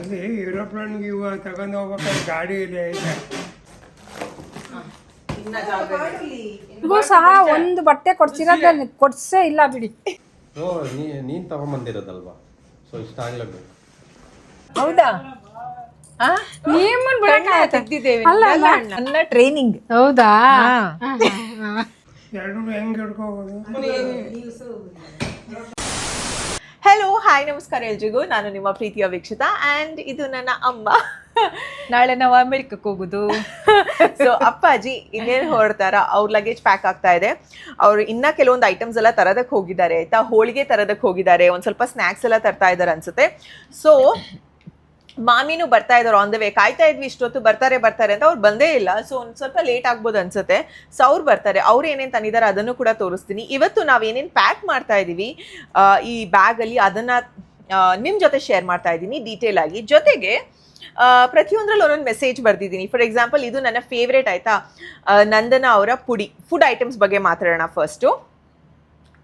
ಅಲ್ಲಿ ಏರೋಪ್ಲೇನ್ಗೆ ಇವಾಗ ತಗೊಂಡು ಹೋಗ್ಬೇಕಾದ್ರೆ ಗಾಡಿ ಇದೆ ಐತೆ. ಇಗೂ ಸಹ ಒಂದು ಬಟ್ಟೆ ಕೊಡ್ಸಿರೋದ್ರಲ್ಲಿ ಕೊಡ್ಸೇ ಇಲ್ಲ ಬಿಡಿ. ನೀನ್ ತಗೊಂಬಂದಿರೋದಲ್ವಾ, ಸೊ ಇಷ್ಟ ಆಗ್ಲೇಬೇಕು. ಹೌದಾ? ನಿಮ್ಮನ್ ತೆಗ್ದಿದ್ದೇವೆ ಅಲ್ಲ ನನ್ನ ಟ್ರೈನಿಂಗ್. ಹೌದಾ? ಎರಡು ಹೆಂಗೆ ಹಿಡ್ಕೋಬೋದು? ಹಲೋ, ಹಾಯ್, ನಮಸ್ಕಾರ ಎಲ್ರಿಗೂ. ನಾನು ನಿಮ್ಮ ಪ್ರೀತಿಯ ವೀಕ್ಷಿತ ಆ್ಯಂಡ್ ಇದು ನನ್ನ ಅಮ್ಮ. ನಾಳೆ ನಾವು ಅಮೆರಿಕಕ್ಕೆ ಹೋಗುದು. ಸೊ ಅಪ್ಪಾಜಿ ಇನ್ನೇನು ಹೊರಡ್ತಾರ, ಅವ್ರ ಲಗೇಜ್ ಪ್ಯಾಕ್ ಆಗ್ತಾ ಇದೆ. ಅವ್ರು ಇನ್ನ ಕೆಲವೊಂದು ಐಟಮ್ಸ್ ಎಲ್ಲ ತರೋದಕ್ಕೆ ಹೋಗಿದ್ದಾರೆ ಆಯ್ತಾ. ಹೋಳಿಗೆ ತರೋದಕ್ಕೆ ಹೋಗಿದ್ದಾರೆ, ಒಂದು ಸ್ವಲ್ಪ ಸ್ನ್ಯಾಕ್ಸ್ ಎಲ್ಲ ತರ್ತಾ ಇದ್ದಾರೆ ಅನ್ಸುತ್ತೆ. ಸೊ ಮಾಮಿನೂ ಬರ್ತಾ ಇದ್ದಾರೆ ಆನ್ ದ ವೇ. ಕಾಯ್ತಾ ಇದ್ವಿ ಇಷ್ಟೊತ್ತು ಬರ್ತಾರೆ ಅಂತ, ಅವ್ರು ಬಂದೇ ಇಲ್ಲ. ಸೊ ಒಂದು ಸ್ವಲ್ಪ ಲೇಟ್ ಆಗ್ಬೋದು ಅನ್ಸುತ್ತೆ. ಸೊ ಅವ್ರು ಬರ್ತಾರೆ, ಅವ್ರು ಏನೇನು ತಂದಿದ್ದಾರೆ ಅದನ್ನು ಕೂಡ ತೋರಿಸ್ತೀನಿ. ಇವತ್ತು ನಾವೇನೇನು ಪ್ಯಾಕ್ ಮಾಡ್ತಾ ಇದ್ದೀವಿ ಈ ಬ್ಯಾಗಲ್ಲಿ ಅದನ್ನು ನಿಮ್ಮ ಜೊತೆ ಶೇರ್ ಮಾಡ್ತಾ ಇದ್ದೀನಿ ಡೀಟೇಲ್ ಆಗಿ. ಜೊತೆಗೆ ಪ್ರತಿಯೊಂದರಲ್ಲಿ ಒಂದೊಂದು ಮೆಸೇಜ್ ಬರ್ದಿದ್ದೀನಿ. ಫಾರ್ ಎಕ್ಸಾಂಪಲ್ ಇದು ನನ್ನ ಫೇವ್ರೇಟ್ ಆಯಿತಾ, ನಂದನ ಅವರ ಫುಡ್ ಐಟಮ್ಸ್ ಬಗ್ಗೆ ಮಾತಾಡೋಣ. ಫಸ್ಟು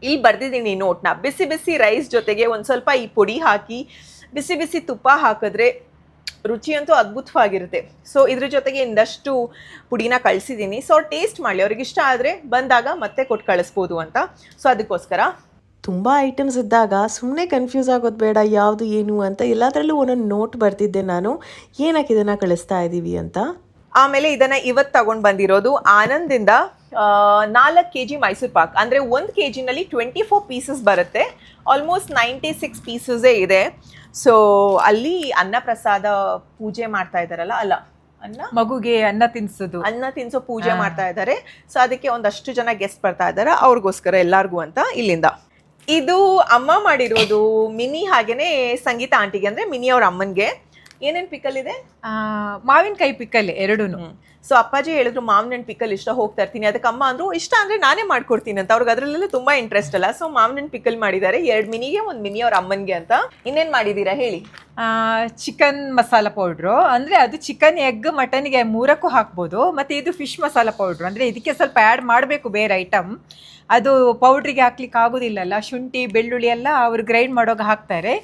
ಇಲ್ಲಿ ಬರ್ದಿದ್ದೀನಿ ನೋಟ್ನ. ಬಿಸಿ ಬಿಸಿ ರೈಸ್ ಜೊತೆಗೆ ಒಂದು ಸ್ವಲ್ಪ ಈ ಪುಡಿ ಹಾಕಿ ಬಿಸಿ ಬಿಸಿ ತುಪ್ಪ ಹಾಕಿದ್ರೆ ರುಚಿಯಂತೂ ಅದ್ಭುತವಾಗಿರುತ್ತೆ. ಸೊ ಇದ್ರ ಜೊತೆಗೆ ಇಂದಷ್ಟು ಪುಡಿನ ಕಳಿಸಿದ್ದೀನಿ. ಸೊ ಅವ್ರು ಟೇಸ್ಟ್ ಮಾಡಲಿ, ಅವ್ರಿಗೆ ಇಷ್ಟ ಆದರೆ ಬಂದಾಗ ಮತ್ತೆ ಕೊಟ್ಟು ಕಳಿಸ್ಬೋದು ಅಂತ. ಸೊ ಅದಕ್ಕೋಸ್ಕರ ತುಂಬ ಐಟಮ್ಸ್ ಇದ್ದಾಗ ಸುಮ್ಮನೆ ಕನ್ಫ್ಯೂಸ್ ಆಗೋದು ಬೇಡ, ಯಾವುದು ಏನು ಅಂತ. ಎಲ್ಲದರಲ್ಲೂ ಒಂದೊಂದು ನೋಟ್ ಬರ್ತಿದ್ದೆ ನಾನು, ಏನಕ್ಕೆ ಇದನ್ನು ಕಳಿಸ್ತಾ ಇದ್ದೀವಿ ಅಂತ. ಆಮೇಲೆ ಇದನ್ನು ಇವತ್ತು ತಗೊಂಡು ಬಂದಿರೋದು ಆನಂದಿಂದ 4 kg ಮೈಸೂರು ಪಾಕ್. ಅಂದರೆ 1 kgನಲ್ಲಿ 24 ಪೀಸಸ್ ಬರುತ್ತೆ. ಆಲ್ಮೋಸ್ಟ್ 96 ಪೀಸಸ್ಸೇ ಇದೆ. ಸೊ ಅಲ್ಲಿ ಅನ್ನ ಪ್ರಸಾದ ಪೂಜೆ ಮಾಡ್ತಾ ಇದ್ದಾರಲ್ಲ, ಅಲ್ಲ ಮಗುಗೆ ಅನ್ನ ತಿನ್ಸೋ ಪೂಜೆ ಮಾಡ್ತಾ ಇದ್ದಾರೆ. ಸೊ ಅದಕ್ಕೆ ಒಂದಷ್ಟು ಜನ ಗೆಸ್ಟ್ ಬರ್ತಾ ಇದ್ದಾರೆ, ಅವ್ರಿಗೋಸ್ಕರ ಎಲ್ಲಾರ್ಗೂ ಅಂತ ಇಲ್ಲಿಂದ. ಇದು ಅಮ್ಮ ಮಾಡಿರೋದು ಮಿನಿ, ಹಾಗೇನೆ ಸಂಗೀತ ಆಂಟಿಗೆ ಅಂದ್ರೆ ಮಿನಿ ಅವ್ರ ಅಮ್ಮನ್ಗೆ. ಏನೇನ್ ಪಿಕಲ್ ಇದೆ? ಮಾವಿನಕಾಯಿ ಪಿಕಲ್ ಎರಡೂನು. ಸೊ ಅಪ್ಪಾಜಿ ಹೇಳಿದ್ರು ಮಾವಿನ ಹಣ್ಣು ಪಿಕಲ್ ಇಷ್ಟ, ಹೋಗ್ತಾ ಇರ್ತೀನಿ. ಅದಕ್ಕೆ ಅಮ್ಮ ಅಂದ್ರು ಇಷ್ಟ ಅಂದ್ರೆ ನಾನೇ ಮಾಡ್ಕೊಡ್ತೀನಿ ಅಂತ. ಅವ್ರಿಗೆ ಅದ್ರಲ್ಲೆಲ್ಲ ತುಂಬಾ ಇಂಟ್ರೆಸ್ಟ್ ಅಲ್ಲ. ಸೊ ಮಾವಿನ ಹಣ್ಣು ಪಿಕಲ್ ಮಾಡಿದ್ದಾರೆ, 2 ಮಿನಿಗೆ 1 ಮಿನಿ ಅವ್ರ ಅಮ್ಮನ್ಗೆ ಅಂತ. ಇನ್ನೇನ್ ಮಾಡಿದೀರಾ ಹೇಳಿ? ಚಿಕನ್ ಮಸಾಲ ಪೌಡ್ರು, ಅಂದ್ರೆ ಅದು ಚಿಕನ್ ಎಗ್ ಮಟನ್ಗೆ 3ಕ್ಕೂ ಹಾಕ್ಬೋದು. ಮತ್ತೆ ಇದು ಫಿಶ್ ಮಸಾಲ ಪೌಡ್ರು, ಅಂದ್ರೆ ಇದಕ್ಕೆ ಸ್ವಲ್ಪ ಆ್ಯಡ್ ಮಾಡಬೇಕು ಬೇರೆ ಐಟಮ್. ಅದು ಪೌಡ್ರಿಗೆ ಹಾಕ್ಲಿಕ್ಕೆ ಆಗೋದಿಲ್ಲಲ್ಲ. ಶುಂಠಿ ಬೆಳ್ಳುಳ್ಳಿ ಎಲ್ಲ ಅವ್ರು ಗ್ರೈಂಡ್ ಮಾಡೋಕೆ ಹಾಕ್ತಾರೆ,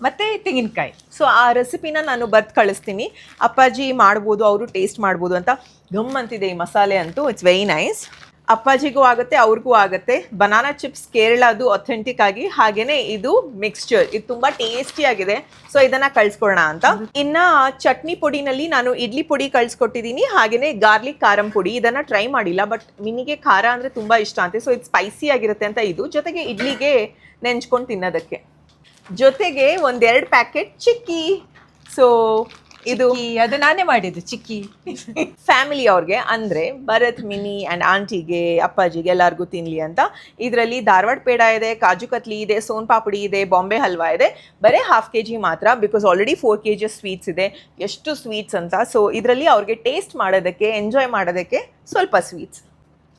ಮತ್ತೆ ತೆಂಗಿನಕಾಯಿ. ಸೊ ಆ ರೆಸಿಪಿನ ನಾನು ಬರ್ದು ಕಳಿಸ್ತೀನಿ, ಅಪ್ಪಾಜಿ ಮಾಡ್ಬೋದು, ಅವರು ಟೇಸ್ಟ್ ಮಾಡ್ಬೋದು ಅಂತ. ಗಮ್ ಅಂತಿದೆ ಈ ಮಸಾಲೆ ಅಂತೂ, ಇಟ್ಸ್ ವೆರಿ ನೈಸ್. ಅಪ್ಪಾಜಿಗೂ ಆಗುತ್ತೆ, ಅವ್ರಿಗೂ ಆಗುತ್ತೆ. ಬನಾನಾ ಚಿಪ್ಸ್ ಕೇರಳದು ಅಥೆಂಟಿಕ್ ಆಗಿ, ಹಾಗೇನೆ ಇದು ಮಿಕ್ಸ್ಚರ್, ಇದು ತುಂಬಾ ಟೇಸ್ಟಿ ಆಗಿದೆ. ಸೊ ಇದನ್ನ ಕಳ್ಸ್ಕೊಡೋಣ ಅಂತ. ಇನ್ನ ಚಟ್ನಿ ಪುಡಿನಲ್ಲಿ ನಾನು ಇಡ್ಲಿ ಪುಡಿ ಕಳ್ಸ್ಕೊಟ್ಟಿದ್ದೀನಿ, ಹಾಗೇನೆ ಗಾರ್ಲಿಕ್ ಖಾರಂ ಪುಡಿ. ಇದನ್ನ ಟ್ರೈ ಮಾಡಿಲ್ಲ, ಬಟ್ ಮಿನಿಗೆ ಖಾರ ಅಂದ್ರೆ ತುಂಬಾ ಇಷ್ಟ ಅಂತೆ. ಸೊ ಇದು ಸ್ಪೈಸಿ ಆಗಿರುತ್ತೆ ಅಂತ ಇದು. ಜೊತೆಗೆ ಇಡ್ಲಿಗೆ ನೆಂಚ್ಕೊಂಡು ತಿನ್ನೋದಕ್ಕೆ. ಜೊತೆಗೆ 1-2 ಪ್ಯಾಕೆಟ್ ಚಿಕ್ಕಿ. ಸೊ ಇದು ಅದು ನಾನೇ ಮಾಡಿದ್ದು ಚಿಕ್ಕಿ. ಫ್ಯಾಮಿಲಿ ಅವ್ರಿಗೆ ಅಂದರೆ ಭರತ್, ಮಿನಿ ಆ್ಯಂಡ್ ಆಂಟಿಗೆ, ಅಪ್ಪಾಜಿಗೆ ಎಲ್ಲರಿಗೂ ತಿನ್ನಲಿ ಅಂತ. ಇದರಲ್ಲಿ ಧಾರವಾಡ ಪೇಡ ಇದೆ, ಕಾಜು ಕತ್ಲಿ ಇದೆ, ಸೋನ್ ಪಾಪಡಿ ಇದೆ, ಬಾಂಬೆ ಹಲ್ವಾ ಇದೆ. ಬರೀ 1/2 kg ಮಾತ್ರ, ಬಿಕಾಸ್ ಆಲ್ರೆಡಿ 4 kg ಸ್ವೀಟ್ಸ್ ಇದೆ. ಎಷ್ಟು ಸ್ವೀಟ್ಸ್ ಅಂತ. ಸೊ ಇದರಲ್ಲಿ ಅವ್ರಿಗೆ ಟೇಸ್ಟ್ ಮಾಡೋದಕ್ಕೆ, ಎಂಜಾಯ್ ಮಾಡೋದಕ್ಕೆ ಸ್ವಲ್ಪ ಸ್ವೀಟ್ಸ್.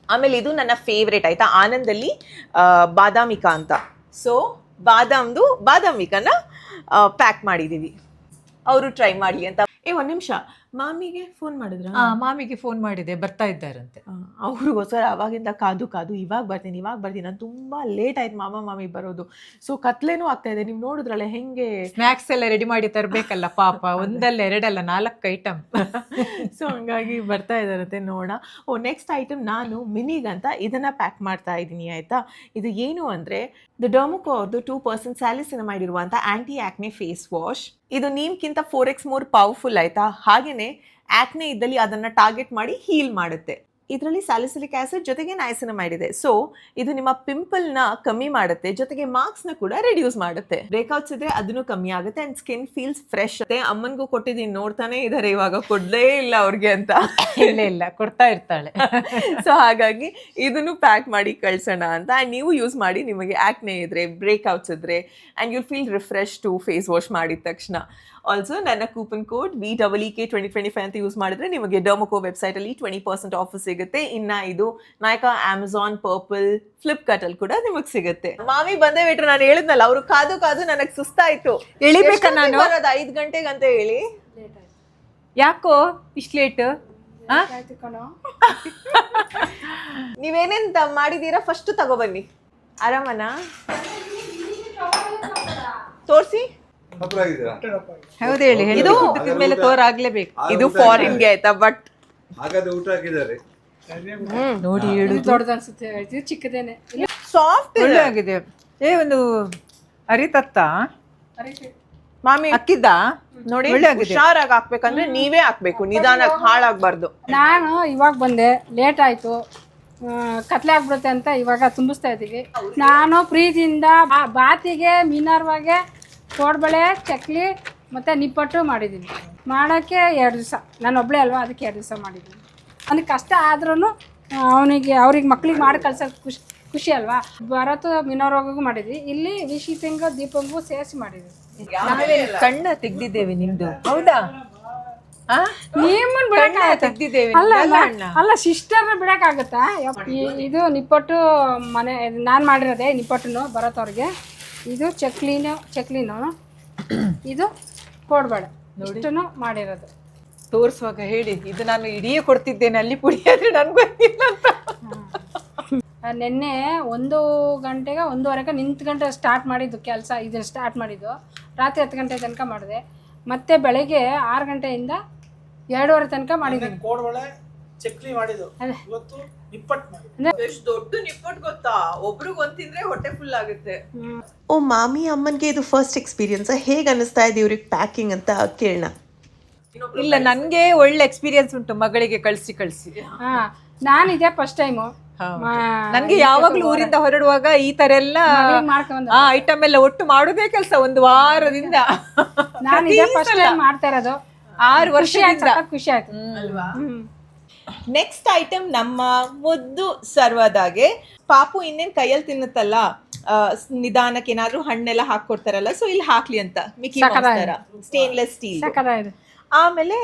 ಆಮೇಲೆ ಇದು ನನ್ನ ಫೇವ್ರೇಟ್ ಆಯಿತಾ, ಆನಂದಲ್ಲಿ ಬಾದಾಮಿಕಾ ಅಂತ. ಸೊ ಬಾದಾಮಿಕನ ಪ್ಯಾಕ್ ಮಾಡಿದ್ದೀವಿ, ಅವರು ಟ್ರೈ ಮಾಡಲಿ ಅಂತ. ಒಂದು ನಿಮಿಷ, ಮಾಮಿಗೆ ಫೋನ್ ಮಾಡಿದ್ರ? ಮಾಮಿಗೆ ಫೋನ್ ಮಾಡಿದೆ, ಬರ್ತಾ ಇದ್ದಾರಂತೆ. ಅವ್ರಿಗೋಸ್ಕರ ಅವಾಗಿಂದ ಕಾದು ಇವಾಗ ಬರ್ತೀನಿ ಅಂತ ತುಂಬಾ ಲೇಟ್ ಆಯ್ತು ಮಾಮಿ ಬರೋದು. ಸೊ ಕತ್ಲೇನೂ ಆಗ್ತಾ ಇದೆ, ನೀವು ನೋಡಿದ್ರಲ್ಲ ಹೆಂಗೆ. ಸ್ನ್ಯಾಕ್ಸ್ ಎಲ್ಲ ರೆಡಿ ಮಾಡಿ ತರಬೇಕಲ್ಲ ಪಾಪ, ಒಂದಲ್ಲ ಎರಡಲ್ಲ 4 ಐಟಮ್. ಸೊ ಹಂಗಾಗಿ ಬರ್ತಾ ಇದ್ದಾರಂತೆ, ನೋಡ. ನೆಕ್ಸ್ಟ್ ಐಟಮ್ ನಾನು ಮಿನಿಗಂತ ಇದನ್ನ ಪ್ಯಾಕ್ ಮಾಡ್ತಾ ಇದ್ದೀನಿ ಆಯ್ತಾ. ಇದು ಏನು ಅಂದ್ರೆ ದ ಡರ್ಮುಕೋ ಅವ್ರದ್ದು 2% ಸ್ಯಾಲಿಸಿನಮೈಡ್ ಇರುವಂತ ಆಂಟಿ ಆಕ್ನೆ ಫೇಸ್ ವಾಶ್. ಇದು ನೀಮ್ಗಿಂತ 4x more ಪವರ್ಫುಲ್ ಆಯ್ತಾ. ಹಾಗೇನೆ ಆಕ್ನೆ ಇದ್ದಲ್ಲಿ ಅದನ್ನ ಟಾರ್ಗೆಟ್ ಮಾಡಿ ಹೀಲ್ ಮಾಡುತ್ತೆ. ಇದರಲ್ಲಿ ಸ್ಯಾಲಿಸಿಲಿಕ್ ಆಸಿಡ್ ಜೊತೆಗೆ ನೈಸಿನಮೈಡ್ ಇದೆ. ಸೊ ಇದು ನಿಮ್ಮ ಪಿಂಪಲ್ನ ಕಮ್ಮಿ ಮಾಡುತ್ತೆ, ಜೊತೆಗೆ ಮಾರ್ಕ್ಸ್ನ ಕೂಡ ರಿಡ್ಯೂಸ್ ಮಾಡುತ್ತೆ. ಬ್ರೇಕ್ಔಟ್ಸ್ ಇದ್ರೆ ಅದನ್ನು ಕಮ್ಮಿ ಆಗುತ್ತೆ ಅಂಡ್ ಸ್ಕಿನ್ ಫೀಲ್ಸ್ ಫ್ರೆಶ್. ಅಮ್ಮನ್ಗೂ ಕೊಟ್ಟಿದ್ದೀನಿ, ನೋಡ್ತಾನೆ ಇದಾರೆ ಇವಾಗ, ಕೊಡಲೇ ಇಲ್ಲ ಅವ್ರಿಗೆ ಅಂತ. ಇಲ್ಲ ಕೊಡ್ತಾ ಇರ್ತಾಳೆ. ಸೊ ಹಾಗಾಗಿ ಇದನ್ನು ಪ್ಯಾಕ್ ಮಾಡಿ ಕಳ್ಸೋಣ ಅಂತ. ಆ್ಯಂಡ್ ನೀವು ಯೂಸ್ ಮಾಡಿ, ನಿಮಗೆ ಆಕ್ನೆ ಇದ್ರೆ, ಬ್ರೇಕ್ಔಟ್ಸ್ ಇದ್ರೆ, and you'll feel refresh to face wash ಮಾಡಿದ ತಕ್ಷಣ. ಆಲ್ಸೋ ನನ್ನ ಕೂಪನ್ ಕೋಡ್ VEEK2025 ಅಂತ ಯೂಸ್ ಮಾಡಿದ್ರೆ ನಿಮಗೆ ಡರ್ಮೋಕೋ ವೆಬ್ಸೈಟಲ್ಲಿ 20% ಆಫರ್ ಸಿಗುತ್ತೆ. ಇನ್ನು ಇದು ನಾಯಕ, ಅಮೆಝಾನ್, ಪರ್ಪಲ್, ಫ್ಲಿಪ್ಕಾರ್ಟ್ ಅಲ್ಲಿ ಕೂಡ ನಿಮಗೆ ಸಿಗುತ್ತೆ. ಮಾಮಿ ಬಂದೇ ಬಿಟ್ರು, ನಾನು ಹೇಳಿದ್ನಲ್ಲ, ಅವರು ಕಾದು ನನಗೆ ಸುಸ್ತಾಯ್ತು. ಎಳಿಬೇಕಾ ನಾನು? 5 ಗಂಟೆಗೆ ಅಂತ ಹೇಳಿ. ಯಾಕೋ ಇಷ್ಟು ಲೇಟ್? ನೀವೇನೇನ್ ಮಾಡಿದೀರಾ ಫಸ್ಟ್ ತಗೊಬನ್ನಿ. ಆರಾಮನಾ? ತೋರಿಸಿ. ಹೌದು ಹೇಳಿ ಇದು ಮೇಲೆ ತೋರ ಆಗ್ಲೇಬೇಕು. ಇದು ಫಾರಿನ್ಗೆ ಆಯ್ತಾ, ಬಟ್ ಹಾಗಾದ್ರೆ ಊಟ ಹಾಕಿದ್ದಾರೆ. ನೋಡಿ ಇದು ದೊಡ್ಡದು ಅನ್ಸುತ್ತೆ, ಇದು ಚಿಕ್ಕದೇನೆ. ಸಾಫ್ಟ್ ಒಳ್ಳೆ ಆಗಿದೆ. ಒಂದು ಅರಿತತ್ತ ಮಾಮಿ ಅಕ್ಕಿದ್ದ ನೋಡಿ, ಒಳ್ಳೆ ಆಗಿದೆ. ಹುಷಾರಾಗಿ ಹಾಕ್ಬೇಕಂದ್ರೆ ನೀವೇ ಹಾಕ್ಬೇಕು, ನಿಧಾನಕ್ಕೆ ಹಾಳಾಗ್ಬಾರ್ದು. ನಾನು ಇವಾಗ ಬಂದೆ, ಲೇಟ್ ಆಯ್ತು, ಕತ್ಲೆ ಆಗ್ಬಿಡುತ್ತೆ ಅಂತ ಇವಾಗ ತುಂಬಿಸ್ತಾ ಇದ್ದೀವಿ. ನಾನು ಪ್ರೀತಿಯಿಂದ ಬಾತಿಗೆ ಮೀನಾರ್ವಾಗೆ ಕೋಡ್ಬಳೆ ಚಕ್ಲಿ ಮತ್ತು ನಿಪ್ಪಟ್ಟು ಮಾಡಿದ್ದೀನಿ. ಮಾಡೋಕ್ಕೆ 2 ದಿವಸ, ನಾನು ಒಬ್ಬಳೇ ಅಲ್ವಾ, ಅದಕ್ಕೆ 2 ದಿವಸ ಮಾಡಿದ್ದೀನಿ. ನನಗೆ ಕಷ್ಟ ಆದ್ರೂ ಅವ್ರಿಗೆ ಮಕ್ಳಿಗೆ ಮಾಡಿ ಕಳ್ಸೋಕೆ ಖುಷಿ ಅಲ್ವಾ. ಭರತ್ ಮೀನಾರ್ವಾಗೂ ಮಾಡಿದ್ವಿ, ಇಲ್ಲಿ ವಿಶಿತಂಗೂ ದೀಪಂಗೂ ಸೇರಿಸಿ ಮಾಡಿದ್ವಿ. ಕಣ್ಣ ತೆಗ್ದಿದ್ದೇವೆ ನಿಮ್ದು, ಹೌದಾ? ನಿಮ್ಮನ್ ಬಿಡಕ್ಕೆ ತೆಗ್ದಿದ್ದೇವೆ. ಅಲ್ಲ ಸಿಸ್ಟರ್ನ ಬಿಡಕ್ಕಾಗತ್ತಾ? ಇದು ನಿಪ್ಪಟ್ಟು ಮನೆ ನಾನು ಮಾಡಿರೋದೆ ನಿಪ್ಪಟ್ಟನ್ನು ಭರತ್ ಅವ್ರಿಗೆ. ಇದು ಚಕ್ಲಿನೂ ಇದು ಕೋಡ್ಬೇಳೆ ಇಷ್ಟನ್ನು ಮಾಡಿರೋದು. ತೋರಿಸುವಾಗ ಹೇಳಿ, ಇದು ನಾನು ಇಡೀ ಕೊಡ್ತಿದ್ದೇನೆ ಅಲ್ಲಿ ಪುಡಿ ಆದ್ರೆ ನನ್ಗೆ ಗೊತ್ತಿಲ್ಲ ಅಂತ. ನಿನ್ನೆ 1 ಗಂಟೆಗೆ 1:15 ನಿಂತ್ಗಂಟೆ ಸ್ಟಾರ್ಟ್ ಮಾಡಿದ್ದು ಕೆಲಸ. ಇದನ್ನು ಸ್ಟಾರ್ಟ್ ಮಾಡಿದ್ದು ರಾತ್ರಿ 10 ಗಂಟೆ ತನಕ ಮಾಡಿದೆ. ಮತ್ತೆ ಬೆಳಗ್ಗೆ 6 ಗಂಟೆಯಿಂದ 2:15 ತನಕ ಮಾಡಿದ್ದೀನಿ. ಕೋಡ್ಬಳೆ ಚಕ್ಲಿ ಮಾಡಿದ್ದು, ಇವತ್ತು ನಿಪ್ಪಟ್ಟು ಮಾಡಿದ್ದು. ಎಷ್ಟು ದೊಡ್ಡ ನಿಪ್ಪಟ್ಟು ಗೊತ್ತಾ, ಒಬ್ರಿಗೆ ಒಂದ್ ತಿಂದ್ರೆ ಹೊಟ್ಟೆ ಫುಲ್ ಆಗುತ್ತೆ. ಓ ಮಾಮಿ ಅಮ್ಮನಿಗೆ ಇದು ಫಸ್ಟ್ ಎಕ್ಸ್ಪೀರಿಯನ್ಸ್, ಹೇಗೆ ಅನಿಸ್ತಾ ಇದೆ ಇವ್ರಿಗೆ ಪ್ಯಾಕಿಂಗ್ ಅಂತ ಕೇಳೋಣ. ಇಲ್ಲ, ನನ್ಗೆ ಒಳ್ಳೆ ಎಕ್ಸ್ಪೀರಿಯನ್ಸ್ ಉಂಟು ಮಗಳಿಗೆ ಕಳ್ಸಿ. ನಾನು ಇದೇ ಫಸ್ಟ್ ಟೈಮು. ನನ್ಗೆ ಯಾವಾಗ್ಲೂ ಊರಿಂದ ಹೊರಡುವಾಗ ಈ ತರ ಎಲ್ಲ ಐಟಮ್ ಎಲ್ಲ ಒಟ್ಟು ಮಾಡೋದೇ ಕೆಲಸ 1 ವಾರದಿಂದ. ನಾನು ಇದೇ ಫಸ್ಟ್ ಟೈಮ್ ಮಾಡ್ತಾ ಇರೋದು. 6 ವರ್ಷದಿಂದ. ಖುಷಿ ಆಯ್ತು. ನೆಕ್ಸ್ಟ್ ಐಟಮ್ ನಮ್ಮ ಮುದ್ದು ಸರ್ವದಾಗೆ ಪಾಪು ಇನ್ನೇನ್ ಕೈಯಲ್ಲಿ ತಿನ್ನುತ್ತಲ್ಲ, ನಿಧಾನಕ್ಕೆ ಏನಾದ್ರೂ ಹಣ್ಣೆಲ್ಲ ಹಾಕೊಡ್ತಾರಲ್ಲ, ಸೊ ಇಲ್ಲಿ ಹಾಕ್ಲಿ ಅಂತ ಮಿಕ್ಕಿ ಸ್ಟೇನ್ಲೆಸ್ ಸ್ಟೀಲ್. ಆಮೇಲೆ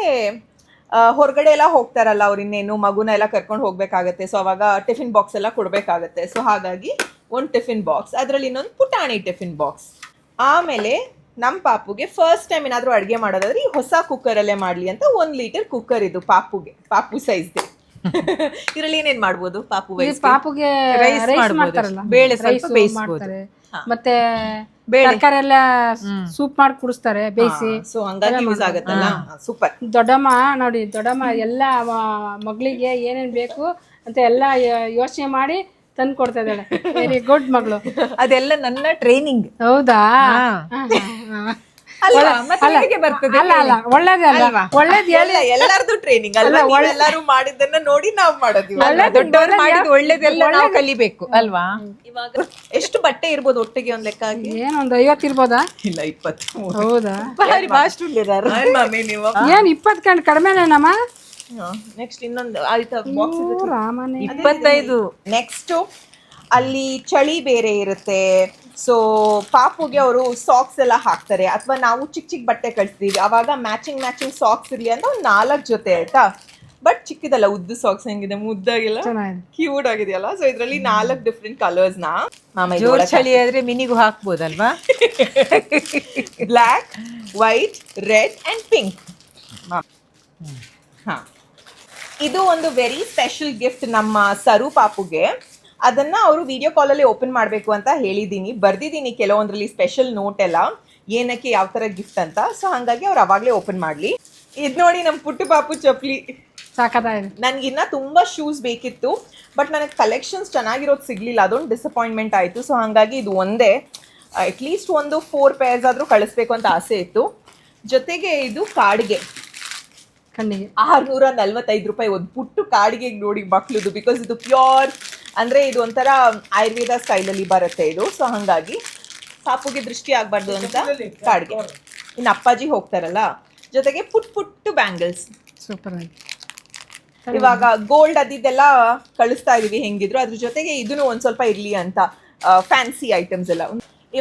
ಹೊರಗಡೆ ಎಲ್ಲ ಹೋಗ್ತಾರಲ್ಲ ಅವ್ರು, ಇನ್ನೇನು ಮಗುನ ಎಲ್ಲ ಕರ್ಕೊಂಡು ಹೋಗ್ಬೇಕಾಗತ್ತೆ, ಸೊ ಅವಾಗ ಟಿಫಿನ್ ಬಾಕ್ಸ್ ಎಲ್ಲ ಕೊಡ್ಬೇಕಾಗತ್ತೆ. ಸೊ ಹಾಗಾಗಿ ಒಂದು ಟಿಫಿನ್ ಬಾಕ್ಸ್, ಅದರಲ್ಲಿ ಇನ್ನೊಂದು ಪುಟಾಣಿ ಟಿಫಿನ್ ಬಾಕ್ಸ್. ಆಮೇಲೆ ನಮ್ಮ ಪಾಪುಗೆ ಫಸ್ಟ್ ಟೈಮ್ ಏನಾದರೂ ಅಡುಗೆ ಮಾಡೋದಾದ್ರೆ ಈ ಹೊಸ ಕುಕ್ಕರಲ್ಲೇ ಮಾಡಲಿ ಅಂತ 1 ಲೀಟರ್ ಕುಕ್ಕರ್ ಇದು ಪಾಪು ಸೈಜ್ದೆ. ಇದರಲ್ಲಿ ಏನೇನ್ ಮಾಡ್ಬೋದು ಪಾಪುಗೆ ರೈಸ್ ಮಾಡ್ತಾರಲ್ಲ, ಬೇಳೆ ಸ್ವಲ್ಪ ಬೇಯಿಸ್ತಾರೆ, ಮತ್ತೆ ತರಕಾರಿ ಎಲ್ಲ ಸೂಪ್ ಮಾಡಿ ಕುಡಿಸ್ತಾರೆ ಬೇಯಿಸಿ. ಸೊ ಹಂಗಾಗಿ ಯೂಸ್ ಆಗುತ್ತಲ್ಲ, ಸೂಪರ್. ದೊಡ್ಡಮ್ಮ ನೋಡಿ, ದೊಡ್ಡಮ್ಮ ಎಲ್ಲ ಮಗಳಿಗೆ ಏನೇನ್ ಬೇಕು ಅಂತ ಎಲ್ಲ ಯೋಚನೆ ಮಾಡಿ ತಂದು ಕೊಡ್ತಾ ಇದ್ದಾಳೆ. ವೆರಿ ಗುಡ್ ಮಗಳು. ಅದೆಲ್ಲ ನನ್ನ ಟ್ರೈನಿಂಗ್. ಹೌದಾ? ಎಲ್ಲಾರ್ದು ಟ್ರೈನಿಂಗ್ ಅಲ್ವಾ, ಎಲ್ಲರೂ ಮಾಡಿದ್ದನ್ನ ನೋಡಿ ನಾವ್ ಮಾಡೋದು. ದೊಡ್ಡವರು ಮಾಡಿದ ಒಳ್ಳೇದೆಲ್ಲ ನಾವು ಕಲಿಬೇಕು ಅಲ್ವಾ. ಇವಾಗ ಎಷ್ಟು ಬಟ್ಟೆ ಇರ್ಬೋದು ಒಟ್ಟಿಗೆ ಒಂದ್ ಲೆಕ್ಕ ಆಗಿ? ಏನೊಂದು 50 ಇರ್ಬೋದಾ? ಇಲ್ಲ 20. ಹೌದಾ? ನೀವು ಏನ್ 20 ಕಂಡು ಕಡಿಮೆನೇನಮ್ಮ? ನೆಕ್ಸ್ಟ್ ಇನ್ನೊಂದು ಆಯ್ತಾ ಬಾಕ್ಸ್ 25. ನೆಕ್ಸ್ಟ್ ಅಲ್ಲಿ ಚಳಿ ಬೇರೆ ಇರುತ್ತೆ, ಸೊ ಪಾಪುಗೆ ಅವರು ಸಾಕ್ಸ್ ಎಲ್ಲ ಹಾಕ್ತಾರೆ, ಅಥವಾ ನಾವು ಚಿಕ್ಕ ಬಟ್ಟೆ ಕಳಿಸ್ತೀವಿ, ಅವಾಗ ಮ್ಯಾಚಿಂಗ್ ಸಾಕ್ಸ್ ಇರಲಿ ಅಂತ 4 ಜೊತೆ ಆಯ್ತಾ. ಬಟ್ ಚಿಕ್ಕದಲ್ಲ, ಉದ್ದು ಸಾಕ್ಸ್ ಹೆಂಗಿದೆ, ಮುದ್ದಾಗಿಲ್ಲ, ಕ್ಯೂಟ್ ಆಗಿದೆಯಲ್ಲ. ಸೊ ಇದರಲ್ಲಿ 4 ಡಿಫ್ರೆಂಟ್ ಕಲರ್ಸ್ ನ ಜೋರ್ ಚಳಿ ಆದ್ರೆ ಮಿನಿಗೂ ಹಾಕ್ಬೋದಲ್ವಾ. Black, white, red and pink. ಹಾ, ಇದು ಒಂದು ವೆರಿ ಸ್ಪೆಷಲ್ ಗಿಫ್ಟ್ ನಮ್ಮ ಸರು ಪಾಪುಗೆ. ಅದನ್ನ ಅವರು ವಿಡಿಯೋ ಕಾಲಲ್ಲಿ ಓಪನ್ ಮಾಡಬೇಕು ಅಂತ ಹೇಳಿದ್ದೀನಿ, ಬರ್ದಿದ್ದೀನಿ ಕೆಲವೊಂದ್ರಲ್ಲಿ ಸ್ಪೆಷಲ್ ನೋಟ್ ಎಲ್ಲ, ಏನಕ್ಕೆ ಯಾವ ಥರ ಗಿಫ್ಟ್ ಅಂತ. ಸೊ ಹಾಗಾಗಿ ಅವ್ರು ಅವಾಗಲೇ ಓಪನ್ ಮಾಡಲಿ. ಇದು ನೋಡಿ ನಮ್ಮ ಪುಟ್ಟು ಪಾಪು ಚಪ್ಪಲಿ ಸಾಕಾಗಿದೆ. ನನಗಿನ್ನ ತುಂಬ ಶೂಸ್ ಬೇಕಿತ್ತು, ಬಟ್ ನನಗೆ ಕಲೆಕ್ಷನ್ಸ್ ಚೆನ್ನಾಗಿರೋದು ಸಿಗಲಿಲ್ಲ, ಅದೊಂದು ಡಿಸಪಾಯಿಂಟ್ಮೆಂಟ್ ಆಯಿತು. ಸೊ ಹಾಗಾಗಿ ಇದು ಒಂದೇ, ಅಟ್ಲೀಸ್ಟ್ ಒಂದು 4 ಪೇರ್ಸ್ ಆದರೂ ಕಳಿಸ್ಬೇಕು ಅಂತ ಆಸೆ ಇತ್ತು. ಜೊತೆಗೆ ಇದು ಕಾಡಿಗೆ ಕಣ್ಣಿಗೆ 645 ರೂಪಾಯಿ ಒಂದು ಪುಟ್ಟು ಕಾಡಿಗೆ ನೋಡಿ ಮಕ್ಳದು, ಬಿಕಾಸ್ ಇದು ಪ್ಯೂರ್ ಅಂದರೆ ಇದು ಒಂಥರ ಆಯುರ್ವೇದ ಸ್ಟೈಲಲ್ಲಿ ಬರುತ್ತೆ ಇದು. ಸೊ ಹಾಗಾಗಿ ಪಾಪುಗೆ ದೃಷ್ಟಿ ಆಗಬಾರ್ದು ಅಂತ ಕಾಡಿಗೆ. ಇನ್ನು ಅಪ್ಪಾಜಿ ಹೋಗ್ತಾರಲ್ಲ, ಜೊತೆಗೆ ಪುಟ್ಟು ಬ್ಯಾಂಗಲ್ಸ್. ಸೂಪರ್ ಆಗಿ ಇವಾಗ ಗೋಲ್ಡ್ ಅದಿದ್ದೆಲ್ಲ ಕಳಿಸ್ತಾ ಇದೀವಿ ಹೆಂಗಿದ್ರು, ಅದ್ರ ಜೊತೆಗೆ ಇದನ್ನು ಒಂದ್ ಸ್ವಲ್ಪ ಇರ್ಲಿ ಅಂತ ಫ್ಯಾನ್ಸಿ ಐಟಮ್ಸ್ ಎಲ್ಲ.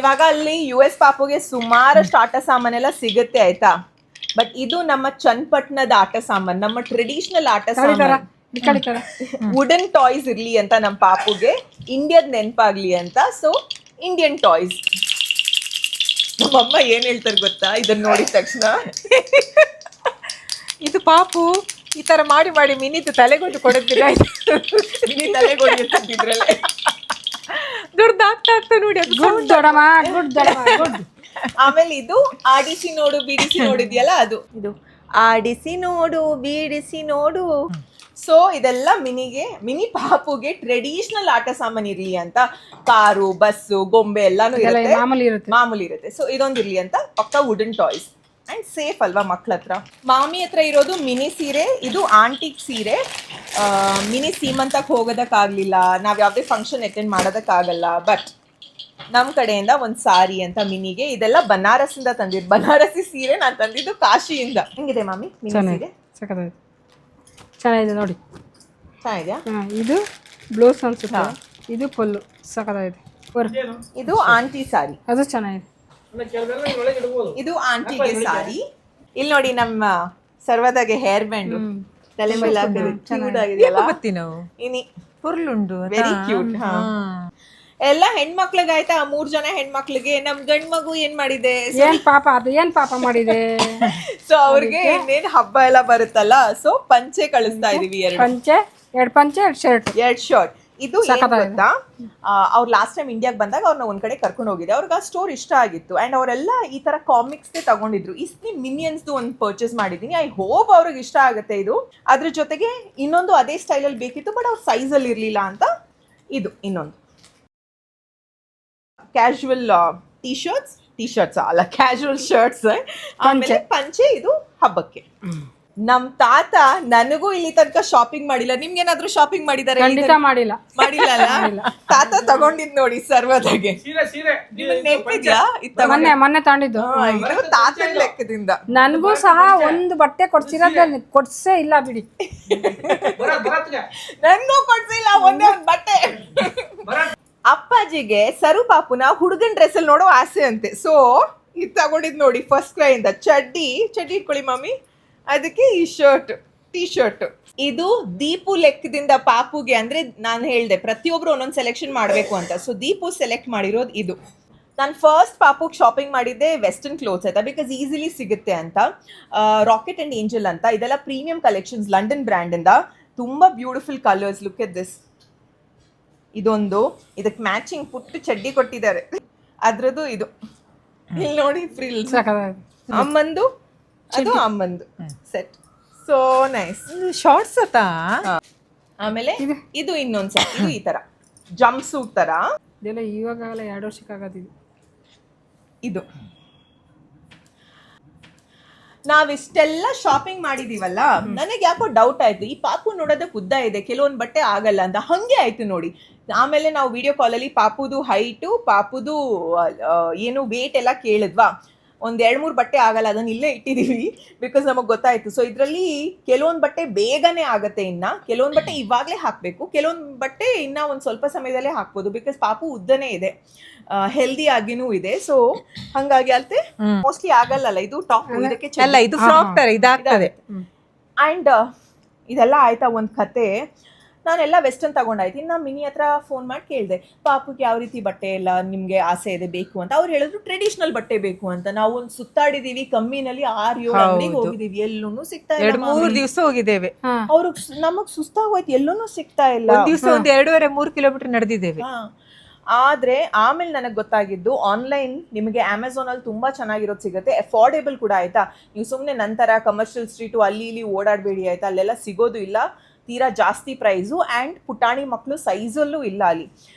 ಇವಾಗ ಅಲ್ಲಿ US ಪಾಪುಗೆ ಸುಮಾರಷ್ಟು ಆಟ ಸಾಮಾನೆಲ್ಲ ಸಿಗುತ್ತೆ ಆಯ್ತಾ, ಬಟ್ ಇದು ನಮ್ಮ ಚನ್ನಪಟ್ಟಣದ ಆಟ ಸಾಮಾನು, ನಮ್ಮ ಟ್ರೆಡಿಷನಲ್ ಆಟ ಸಾಮಾನು, ವುಡನ್ ಟಾಯ್ಸ್ ಇರ್ಲಿ ಅಂತ ನಮ್ಮ ಪಾಪುಗೆ, ಇಂಡಿಯನ್ ನೆನಪಾಗ್ಲಿ ಅಂತ. So Indian toys. ನಮ್ಮಮ್ಮ ಏನ್ ಹೇಳ್ತಾರೆ ಗೊತ್ತಾ ಇದನ್ನ ನೋಡಿದ ತಕ್ಷಣ, ಇದು ಪಾಪು ಈ ತರ ಮಾಡಿ ಮಿನಿದು ತಲೆಗೊಂಡು ಕೊಡುತ್ತಿಲ್ಲ, ಮಿನಿ ತಲೆಗೊಂಡಿದ್ರಲ್ಲೇ ದೊಡ್ಡದಾಗ್ತಾ ನೋಡಿ. ಅದು ಗುಡ್ ದೊಡ್ಡಮ್ಮ, ಗುಡ್ ದೊಡ್ಡಮ್ಮ, ಗುಡ್. ಆಮೇಲೆ ಇದು ಆಡಿಸಿ ನೋಡು ಬಿಡಿಸಿ ನೋಡಿದ್ಯಲ್ಲ ಅದು ಇದು ಆಡಿಸಿ ನೋಡು ಬಿಡಿಸಿ ನೋಡು. ಸೊ ಇದೆಲ್ಲ ಮಿನಿ ಪಾಪುಗೆ ಟ್ರೆಡಿಷನಲ್ ಆಟ ಸಾಮಾನು ಇರ್ಲಿ ಅಂತ ಕಾರು ಬಸ್ಸು ಗೊಂಬೆ ಎಲ್ಲಾನು ಇರುತ್ತೆ, ಮಾಮೂಲಿ ಇರುತ್ತೆ. ಸೊ ಇದೊಂದು ಇರ್ಲಿ ಅಂತ ಪಕ್ಕ ವುಡನ್ ಟಾಯ್ಸ್ ಅಂಡ್ ಸೇಫ್ ಅಲ್ವಾ ಮಕ್ಳ ಹತ್ರ. ಮಾಮಿ ಹತ್ರ ಇರೋದು ಮಿನಿ ಸೀರೆ, ಇದು ಆಂಟಿಕ್ ಸೀರೆ. ಮಿನಿ ಸೀಮಂತಕ್ಕೆ ಹೋಗೋದಕ್ಕಾಗ್ಲಿಲ್ಲ, ನಾವ್ ಯಾವ್ದೇ ಫಂಕ್ಷನ್ ಅಟೆಂಡ್ ಮಾಡೋದಕ್ಕಾಗಲ್ಲ, ಬಟ್ ನಮ್ ಕಡೆಯಿಂದ ಒಂದ್ ಸಾರಿ ಅಂತ ಮಿನಿಗೆ. ಇದೆಲ್ಲ ಬನಾರಸ್ಸಿಂದ ತಂದಿದ್ದು, ಬನಾರಸಿ ಸೀರೆ ನಾನು ತಂದಿದ್ದು ಕಾಶಿಯಿಂದ. ಹೆಂಗಿದೆ ಮಾಮಿ ಮಿನಿ ಸೀರೆ? ಚೆನ್ನಾಗಿದೆ ನೋಡಿ, ಚೆನ್ನಾಗಿದ್ಯಾ? ಇದು ಬ್ಲೌಸ್ ಅನ್ಸುತ್ತೆ, ಇದು ಪಲ್ಲು ಸಖತ್ತಾಗಿದೆ. ಇದು ಆಂಟಿ ಸಾರಿ, ಅದು ಚೆನ್ನಾಗಿದೆ. ಒಳಗೆ ಇಡ್ಬೋದು. ಇದು ಆಂಟಿಗೆ ಸಾರಿ. ಇಲ್ಲಿ ನೋಡಿ ನಮ್ಮ ಸರ್ವದಾಗೆ ಹೇರ್ ಬ್ಯಾಂಡ್ ತಲೆ ಮೇಲೆ ಹಾಕಿದ್ರೆ ಕ್ಯೂಟ್ ಆಗಿದೆಯಲ್ಲ. ನಾವು ಇನಿ ಹುರ್ಲುಂಡು ವೆರಿ ಕ್ಯೂಟ್. ಎಲ್ಲ ಹೆಣ್ಮಕ್ಳಿಗೆ ಆಯ್ತಾ, 3 ಜನ ಹೆಣ್ಮಕ್ಳಿಗೆ. ನಮ್ ಗಂಡ್ ಮಗು ಏನ್ ಮಾಡಿದೆ, ಏನ್ ಪಾಪ ಮಾಡಿದೆ. ಸೊ ಅವ್ರಿಗೆ ಇನ್ನೇನ್ ಹಬ್ಬ ಎಲ್ಲ ಬರುತ್ತಲ್ಲ, ಸೊ ಪಂಚೆ ಕಳಿಸ್ತಾ ಇದೀವಿ. ಎರಡು ಪಂಚೆ 2 ಶರ್ಟ್. ಇದು ಏನ್ ಗೊತ್ತಾ, ಅವ್ರು ಲಾಸ್ಟ್ ಟೈಮ್ ಇಂಡಿಯಾಗ್ ಬಂದಾಗ ಅವ್ರನ್ನ ಒಂದ್ ಕಡೆ ಕರ್ಕೊಂಡು ಹೋಗಿದ್ದೆ. ಅವ್ರಿಗೆ ಆ ಸ್ಟೋರ್ ಇಷ್ಟ ಆಗಿತ್ತು ಅಂಡ್ ಅವರೆಲ್ಲ ಈ ತರ ಕಾಮಿಕ್ಸ್ ತಗೊಂಡಿದ್ರು. ಇಸ್ನಿ ಮಿನಿಯನ್ಸ್ ಒಂದು ಪರ್ಚೇಸ್ ಮಾಡಿದೀನಿ. ಐ ಹೋಪ್ ಅವ್ರಿಗೆ ಇಷ್ಟ ಆಗುತ್ತೆ ಇದು. ಅದ್ರ ಜೊತೆಗೆ ಇನ್ನೊಂದು ಅದೇ ಸ್ಟೈಲ್ ಅಲ್ಲಿ ಬೇಕಿತ್ತು, ಬಟ್ ಅವ್ರ ಸೈಜ್ ಅಲ್ಲಿ ಇರ್ಲಿಲ್ಲ ಅಂತ ಇದು ಇನ್ನೊಂದು ಕ್ಯಾಶುವಲ್ ಟಿ ಶರ್ಟ್ಸ್ ಅಲ್ಲ, ಕ್ಯಾಶುವಲ್ ಶರ್ಟ್ಸ್. ಆಮೇಲೆ ಪಂಚೆ ಇದು ಹಬ್ಬಕ್ಕೆ. ನಮ್ ತಾತ ನನಗೂ ಇಲ್ಲಿ ತನಕ ಶಾಪಿಂಗ್ ಮಾಡಿಲ್ಲ. ನಿಮ್ಗೇನಾದ್ರೂ ಶಾಪಿಂಗ್ ಮಾಡಿದಾರೆ? ಖಂಡಿತ ಮಾಡಿಲ್ಲ ತಾತ ತಗೊಂಡಿದ್ ನೋಡಿ ಸರ್ವದಾಗೆ. ಸೀರೆ ನೆನಪಿದ್ಯಾ? ಮೊನ್ನೆ ತಗೊಂಡಿದ್ದು. ಇದು ತಾತನ ಲೆಕ್ಕದಿಂದ. ನನಗೂ ಸಹ ಒಂದು ಬಟ್ಟೆ ಕೊಡ್ಸೇ ಇಲ್ಲ ಬಿಡಿ. ನನ್ಗೂ ಕೊಡ್ಸಿಲ್ಲ ಒಂದೇ ಒಂದು ಬಟ್ಟೆ. ಅಪ್ಪಾಜಿಗೆ ಸರು ಪಾಪುನ ಹುಡುಗನ್ ಡ್ರೆಸ್ ಅಲ್ಲಿ ನೋಡೋ ಆಸೆ ಅಂತೆ. ಸೊ ಇದು ತಗೊಂಡಿದ್ ನೋಡಿ ಫಸ್ಟ್ ಕ್ರೈಯಿಂದ. ಚಡ್ಡಿ ಇಟ್ಕೊಳ್ಳಿ ಮಮ್ಮಿ, ಅದಕ್ಕೆ ಈ ಟಿ ಶರ್ಟ್. ಇದು ದೀಪು ಲೆಕ್ಕದಿಂದ ಪಾಪುಗೆ, ಅಂದ್ರೆ ನಾನು ಹೇಳ್ದೆ ಪ್ರತಿಯೊಬ್ರು ಒಂದೊಂದು ಸೆಲೆಕ್ಷನ್ ಮಾಡಬೇಕು ಅಂತ. ಸೊ ದೀಪು ಸೆಲೆಕ್ಟ್ ಮಾಡಿರೋದು ಇದು. ನಾನು ಫಸ್ಟ್ ಪಾಪುಗೆ ಶಾಪಿಂಗ್ ಮಾಡಿದ್ದೆ ವೆಸ್ಟರ್ನ್ ಕ್ಲೋತ್ಸ್ ಆಯ್ತಾ, ಬಿಕಾಸ್ ಈಸಿಲಿ ಸಿಗುತ್ತೆ ಅಂತ. ರಾಕೆಟ್ ಅಂಡ್ ಏಂಜಲ್ ಅಂತ, ಇದೆಲ್ಲ ಪ್ರೀಮಿಯಂ ಕಲೆಕ್ಷನ್ಸ್ ಲಂಡನ್ ಬ್ರ್ಯಾಂಡ್ ಇಂದ. ತುಂಬಾ beautiful colours. Look at this. ಇದೊಂದು, ಇದಕ್ಕೆ ಮ್ಯಾಚಿಂಗ್ ಪುಟ್ಟು ಚಡ್ಡಿ ಕೊಟ್ಟಿದ್ದಾರೆ, ಅದ್ರದ್ದು ಇದು. ಇಲ್ಲಿ ನೋಡಿ ಫ್ರಿಲ್ಸ್. ಅಮ್ಮಂದು ಅದು ಅಮ್ಮಂದು ಸೆಟ್. So nice. ಶಾರ್ಟ್ಸ್ ಅತ್ತಾ. ಆಮೇಲೆ ಇದು ಇನ್ನೊಂದ್ ಸೆಟ್. ಇದು ಈ ತರ ಜಂಪ್ ಸೂಟ್ ತರ. ಇದೆಲ್ಲ ಇವಾಗಲೇ 2 ವರ್ಷಕ್ಕಾಗತ್ತಿದೆ. ಇದು ನಾವಿಷ್ಟೆಲ್ಲ ಶಾಪಿಂಗ್ ಮಾಡಿದೀವಲ್ಲ, ನನಗೆ ಯಾಕೋ ಡೌಟ್ ಆಯ್ತು, ಈ ಪಾಪು ನೋಡೋದಕ್ಕೆ ಉದ್ದ ಇದೆ, ಕೆಲವೊಂದು ಬಟ್ಟೆ ಆಗಲ್ಲ ಅಂತ. ಹಂಗೆ ಆಯ್ತು ನೋಡಿ. ಆಮೇಲೆ ನಾವು ವಿಡಿಯೋ ಕಾಲಲ್ಲಿ ಪಾಪುದು ಹೈಟು, ಪಾಪುದು ಏನು ವೇಟ್ ಎಲ್ಲ ಕೇಳಿದ್ವಾ. 1-2-3 ಬಟ್ಟೆ ಆಗಲ್ಲ, ಅದನ್ನ ಇಲ್ಲೇ ಇಟ್ಟಿದೀವಿ ಬಿಕಾಸ್ ನಮಗೆ ಗೊತ್ತಾಯ್ತು. ಸೊ ಇದರಲ್ಲಿ ಕೆಲವೊಂದು ಬಟ್ಟೆ ಬೇಗನೆ ಆಗುತ್ತೆ, ಇನ್ನ ಕೆಲವೊಂದು ಬಟ್ಟೆ ಇವಾಗಲೇ ಹಾಕಬೇಕು, ಕೆಲವೊಂದು ಬಟ್ಟೆ ಇನ್ನ ಒಂದು ಸ್ವಲ್ಪ ಸಮಯದಲ್ಲೇ ಹಾಕ್ಬೋದು. ಬಿಕಾಸ್ ಪಾಪು ಉದ್ದನೇ ಇದೆ, ಹೆಲ್ದಿ ಆಗಿನೂ ಇದೆ. ಸೊ ಹಂಗಾಗಿ ಅಲ್ತೆ ಮೋಸ್ಟ್ಲಿ ಆಗಲ್ಲ. ಇದು ಟಾಪ್, ಇದಕ್ಕೆ ಅಲ್ಲ, ಇದು ಫ್ರಾಕ್ ತರ ಇದಾಗ್ತದೆ. ಅಂಡ್ ಇದೆಲ್ಲ ಆಯ್ತಾ ಒಂದು ಕತೆ. ನಾನೆಲ್ಲ ವೆಸ್ಟರ್ನ್ ತಗೊಂಡಾಯ್ತು. ಇನ್ನು ಮಿನಿ ಹತ್ರ ಫೋನ್ ಮಾಡಿ ಕೇಳಿದೆ, ಪಾಪುಗೆ ಯಾವ ರೀತಿ ಬಟ್ಟೆ ಎಲ್ಲ ನಿಮಗೆ ಆಸೆ ಇದೆ ಬೇಕು ಅಂತ. ಅವ್ರು ಹೇಳಿದ್ರು ಟ್ರೆಡಿಷನಲ್ ಬಟ್ಟೆ ಬೇಕು ಅಂತ. ನಾವು ಒಂದು ಸುತ್ತಾಡಿದೀವಿ, ಕಮ್ಮಿನಲ್ಲಿ 6-7 ಅಂಗಡಿಗೆ ಹೋಗಿದೀವಿ, ಎಲ್ಲೂ ಸಿಗ್ತಾ ಇಲ್ಲ. 2-3 ದಿವಸ ಹೋಗಿದ್ದೇವೆ. ಅವ್ರು ನಮಗ್ ಸುಸ್ತಾಗೋಯ್ತು, ಎಲ್ಲೂ ಸಿಗ್ತಾ ಇಲ್ಲ. ಒಂದ್ ದಿವಸ 2.5-3 ಕಿಲೋಮೀಟರ್ ನಡೆದಿದ್ದೇವೆ. ಆದ್ರೆ ಆಮೇಲೆ ನನಗೆ ಗೊತ್ತಾಗಿದ್ದು, ಆನ್ಲೈನ್ ನಿಮಗೆ ಅಮೆಝಾನ್ ಅಲ್ಲಿ ತುಂಬಾ ಚೆನ್ನಾಗಿರೋದು ಸಿಗುತ್ತೆ, ಅಫೋರ್ಡೆಬಲ್ ಕೂಡ ಆಯ್ತಾ. ನೀವು ಸುಮ್ಮನೆ ನಂತರ ಕಮರ್ಷಿಯಲ್ ಸ್ಟ್ರೀಟು ಅಲ್ಲಿ ಇಲ್ಲಿ ಓಡಾಡಬೇಡಿ ಆಯ್ತಾ, ಅಲ್ಲೆಲ್ಲ ಸಿಗೋದು ಇಲ್ಲ, ತೀರಾ ಜಾಸ್ತಿ ಪ್ರೈಸು. ಆ್ಯಂಡ್ ಪುಟಾಣಿ ಮಕ್ಕಳು ಸೈಜಲ್ಲೂ ಇಲ್ಲ ಅಲ್ಲಿ.